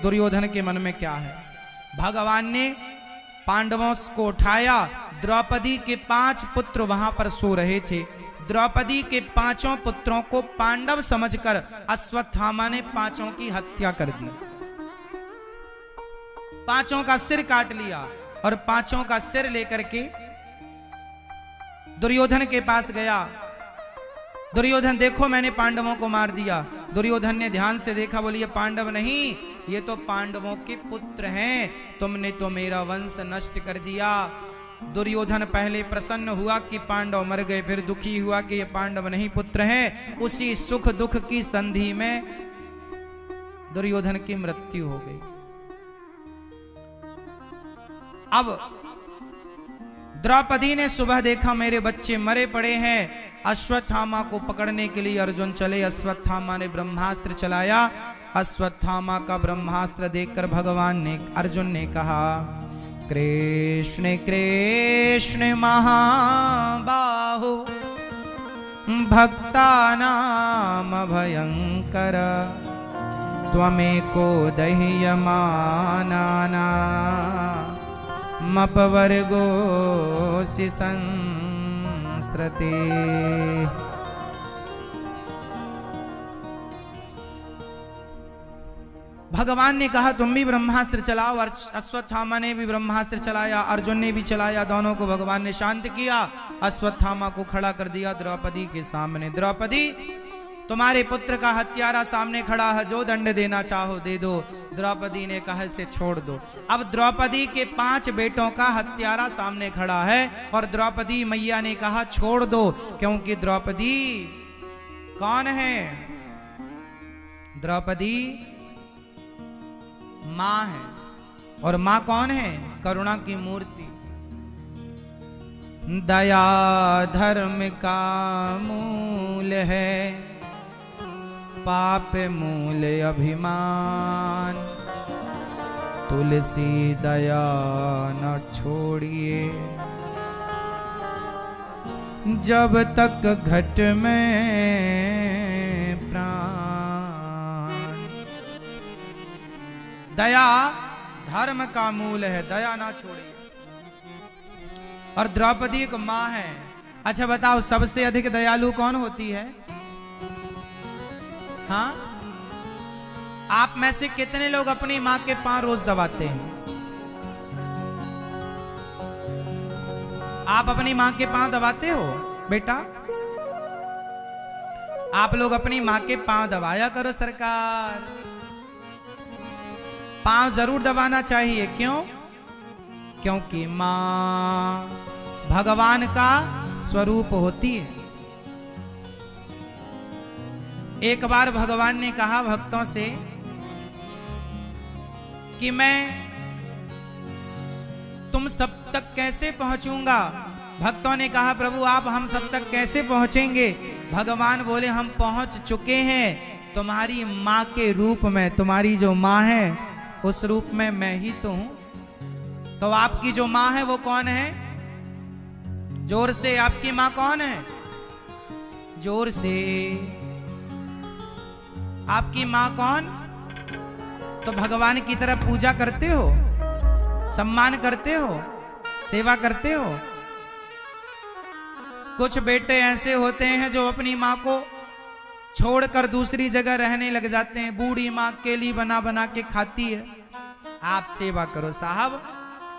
दुर्योधन के मन में क्या है। भगवान ने पांडवों को उठाया। द्रौपदी के 5 पुत्र वहां पर सो रहे थे। द्रौपदी के 5 पुत्रों को पांडव समझकर अश्वत्थामा ने 5 की हत्या कर दी। 5 का सिर काट लिया और 5 का सिर लेकर के दुर्योधन के पास गया। दुर्योधन, देखो मैंने पांडवों को मार दिया। दुर्योधन ने ध्यान से देखा, बोली ये पांडव नहीं, ये तो पांडवों के पुत्र हैं, तुमने तो मेरा वंश नष्ट कर दिया। दुर्योधन पहले प्रसन्न हुआ कि पांडव मर गए, फिर दुखी हुआ कि ये पांडव नहीं पुत्र हैं। उसी सुख दुख की संधि में दुर्योधन की मृत्यु हो गई। अब द्रौपदी ने सुबह देखा मेरे बच्चे मरे पड़े हैं। अश्वत्थामा को पकड़ने के लिए अर्जुन चले। अश्वत्थामा ने ब्रह्मास्त्र चलाया। अश्वत्थामा का ब्रह्मास्त्र देखकर भगवान ने, अर्जुन ने कहा, कृष्ण कृष्ण महाबाहो भक्तानाम भयंकर त्वमेको दह्यमानाना मपवर्गोऽसि संस्रते। भगवान ने कहा तुम भी ब्रह्मास्त्र चलाओ। और अश्वत्थामा ने भी ब्रह्मास्त्र चलाया, अर्जुन ने भी चलाया। दोनों को भगवान ने शांत किया। अश्वत्थामा को खड़ा कर दिया द्रौपदी के सामने। द्रौपदी, तुम्हारे पुत्र का हत्यारा सामने खड़ा है, जो दंड देना चाहो दे दो। द्रौपदी ने कहा इसे छोड़ दो। अब द्रौपदी के 5 बेटों का हत्यारा सामने खड़ा है और द्रौपदी मैया ने कहा छोड़ दो, क्योंकि द्रौपदी कौन है? द्रौपदी मां है। और मां कौन है? करुणा की मूर्ति। दया धर्म का मूल है, पाप मूल अभिमान। तुलसी दया न छोड़िए, जब तक घट में प्राण। दया धर्म का मूल है, दया ना छोड़िए। और द्रौपदी एक मां है। अच्छा बताओ, सबसे अधिक दयालु कौन होती है? हाँ, आप में से कितने लोग अपनी मां के पांव रोज दबाते हैं? आप अपनी मां के पांव दबाते हो बेटा? आप लोग अपनी मां के पांव दबाया करो। सरकार, पांव जरूर दबाना चाहिए। क्यों? क्योंकि मां भगवान का स्वरूप होती है। एक बार भगवान ने कहा भक्तों से कि मैं तुम सब तक कैसे पहुंचूंगा? भक्तों ने कहा प्रभु आप हम सब तक कैसे पहुंचेंगे? भगवान बोले हम पहुंच चुके हैं तुम्हारी मां के रूप में। तुम्हारी जो मां है उस रूप में मैं ही तो हूं। तो आपकी जो मां है वो कौन है? जोर से, आपकी मां कौन है? जोर से, आपकी मां कौन? तो भगवान की तरफ पूजा करते हो, सम्मान करते हो, सेवा करते हो। कुछ बेटे ऐसे होते हैं जो अपनी मां को छोड़कर दूसरी जगह रहने लग जाते हैं। बूढ़ी मां केली बना बना के खाती है। आप सेवा करो साहब,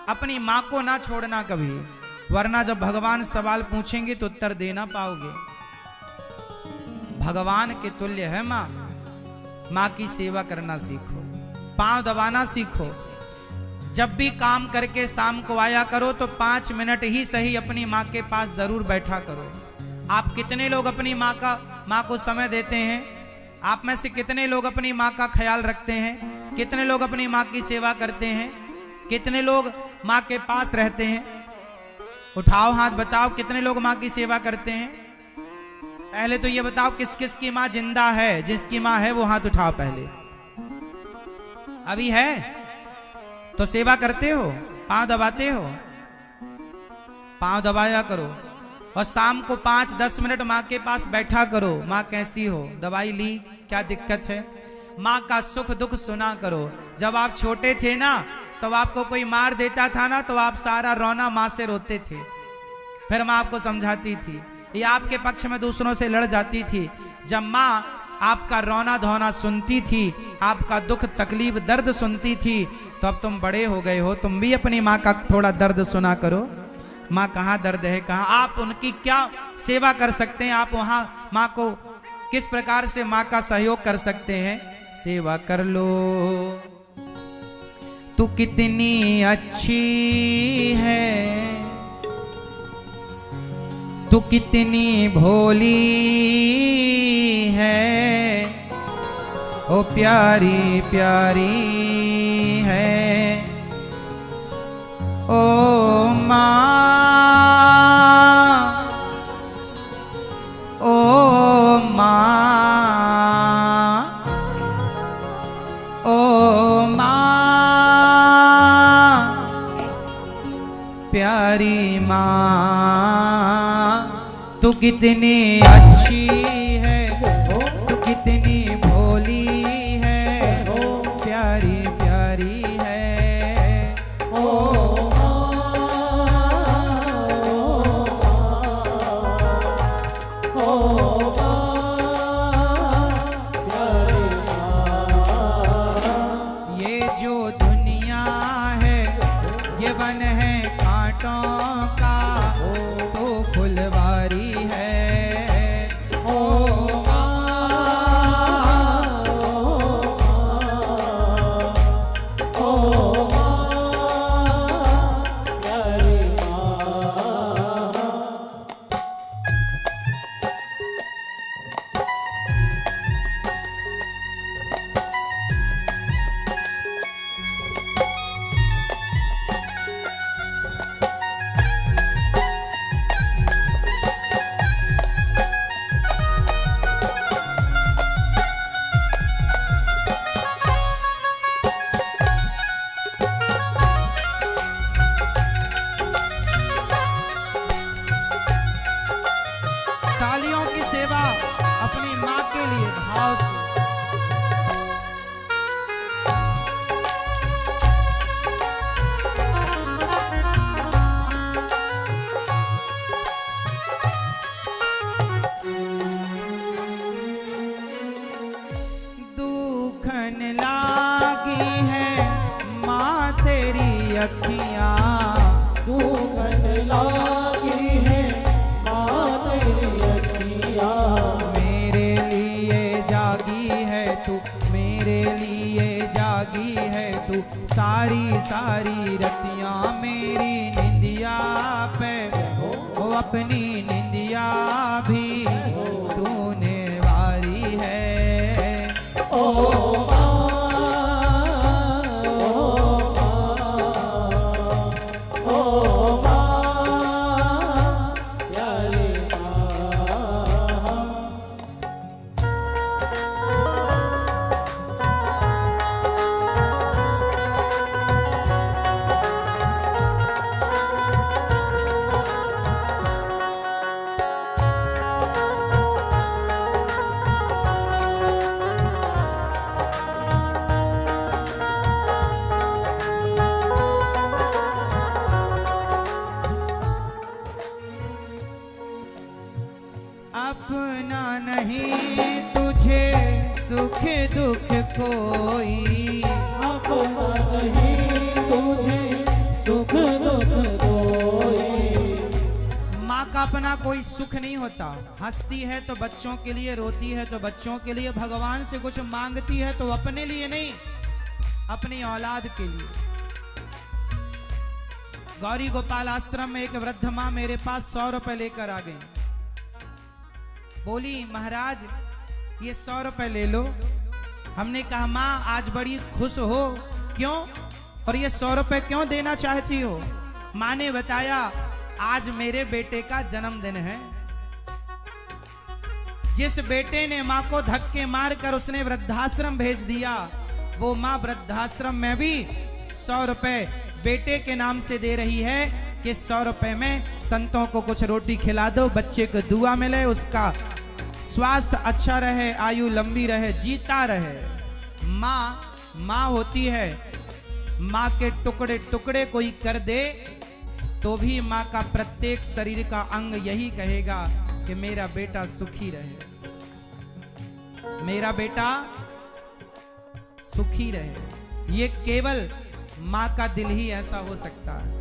अपनी मां को ना छोड़ना कभी, वरना जब भगवान सवाल पूछेंगे तो उत्तर देना पाओगे। भगवान के तुल्य है मां। मां की सेवा करना सीखो, पांव दबाना सीखो। जब भी काम करके शाम को आया करो तो 5 मिनट ही सही अपनी मां के पास जरूर बैठा करो। आप कितने लोग अपनी मां को समय देते हैं? आप में से कितने लोग अपनी मां का ख्याल रखते हैं? कितने लोग अपनी मां की सेवा करते हैं? कितने लोग मां के पास रहते हैं? उठाओ हाथ, बताओ कितने लोग मां की सेवा करते हैं? पहले तो ये बताओ किस किस की मां जिंदा है? जिसकी मां है वो हाथ उठाओ पहले। अभी है तो सेवा करते हो, पांव दबाते हो? पांव दबाया करो। और शाम को 5-10 मिनट मां के पास बैठा करो। मां कैसी हो? दवाई ली? क्या दिक्कत है? माँ का सुख दुख सुना करो। जब आप छोटे थे ना, तो आपको कोई मार देता था ना, तो आप सारा रोना माँ से रोते थे। फिर माँ आपको समझाती थी, ये आपके पक्ष में दूसरों से लड़ जाती थी। जब माँ आपका रोना धोना सुनती थी, आपका दुख तकलीफ दर्द सुनती थी, तो अब तुम बड़े हो गए हो, तुम भी अपनी माँ का थोड़ा दर्द सुना करो। माँ कहाँ दर्द है, कहाँ आप उनकी क्या सेवा कर सकते हैं, आप वहाँ माँ को किस प्रकार से माँ का सहयोग कर सकते हैं, सेवा कर लो। तू कितनी अच्छी है, तू कितनी भोली है, ओ प्यारी प्यारी है, ओ माँ, ओ माँ, ओ माँ, प्यारी माँ, तू कितनी अच्छी है, तू कितनी भोली है, प्यारी प्यारी है, ओ ये जो दुनिया है, ये वन है कांटों का, तो फुलवारी है, ओ तालियों की सेवा अपनी माँ के लिए भाव से। दुखन लागी है माँ तेरी अखियाँ, दुखन लागी है माँ तेरी अखियाँ, मेरे लिए जागी है तू, मेरे लिए जागी है तू, सारी सारी रतियाँ मेरी निंदिया पे, वो अपनी निंदिया भी तूने वारी है, ओ अपना नहीं तुझे सुख दुख कोई, अपना नहीं तुझे सुख दुख कोई, माँ का अपना कोई सुख नहीं होता। हंसती है तो बच्चों के लिए, रोती है तो बच्चों के लिए, भगवान से कुछ मांगती है तो अपने लिए नहीं, अपनी औलाद के लिए। गौरी गोपाल आश्रम में एक वृद्ध माँ मेरे पास 100 रुपए लेकर आ गई। बोली महाराज ये 100 रुपए ले लो। हमने कहा माँ आज बड़ी खुश हो, क्यों, और ये 100 रुपए क्यों देना चाहती हो? माँ ने बताया आज मेरे बेटे का जन्मदिन है। जिस बेटे ने माँ को धक्के मारकर उसने वृद्धाश्रम भेज दिया, वो माँ वृद्धाश्रम में भी 100 रुपए बेटे के नाम से दे रही है कि 100 रुपए में संतों को कुछ रोटी खिला दो, बच्चे को दुआ मिले, उसका स्वास्थ्य अच्छा रहे, आयु लंबी रहे, जीता रहे। माँ होती है, माँ के टुकड़े टुकड़े कोई कर दे तो भी माँ का प्रत्येक शरीर का अंग यही कहेगा कि मेरा बेटा सुखी रहे, मेरा बेटा सुखी रहे। ये केवल माँ का दिल ही ऐसा हो सकता है।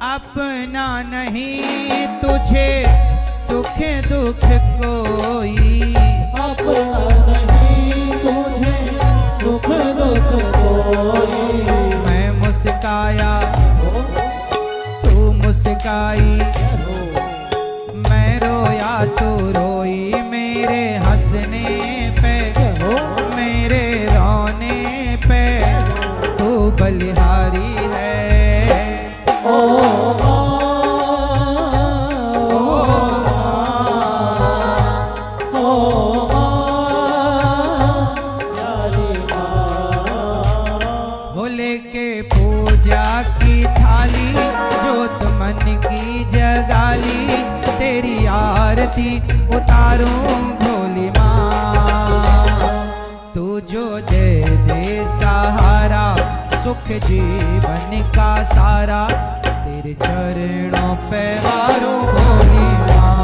अपना नहीं तुझे सुख दुख कोई, अपना नहीं तुझे सुख दुख कोई। मैं मुस्काया तू मुस्काई, मैं रोया तू रोई, मेरे हंसने पे मेरे रोने पे तू बलिहारी है। ओ उतारूं भोली माँ, तू जो दे दे सहारा, सुख जीवन का सारा, तेरे चरणों पे वारूं भोली माँ।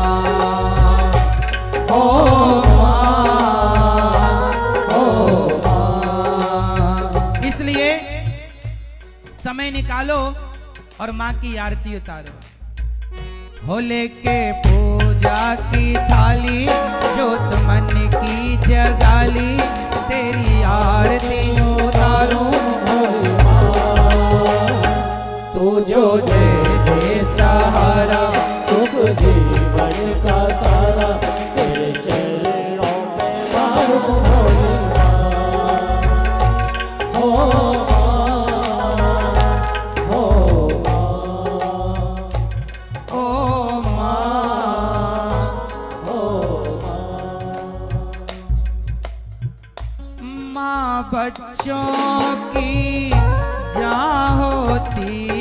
ओ माँ, ओ माँ। इसलिए समय निकालो और माँ की आरती उतारो। हो लेके पूजा की थाली, जोत मन की जगाली, तेरी आरती उतारूं भोली माँ, तू जो दे दे सहारा, सुख जीवन का सारा, तेरे चरणों में वारूं भोली माँ। ओ बच्चों की जहाँ होती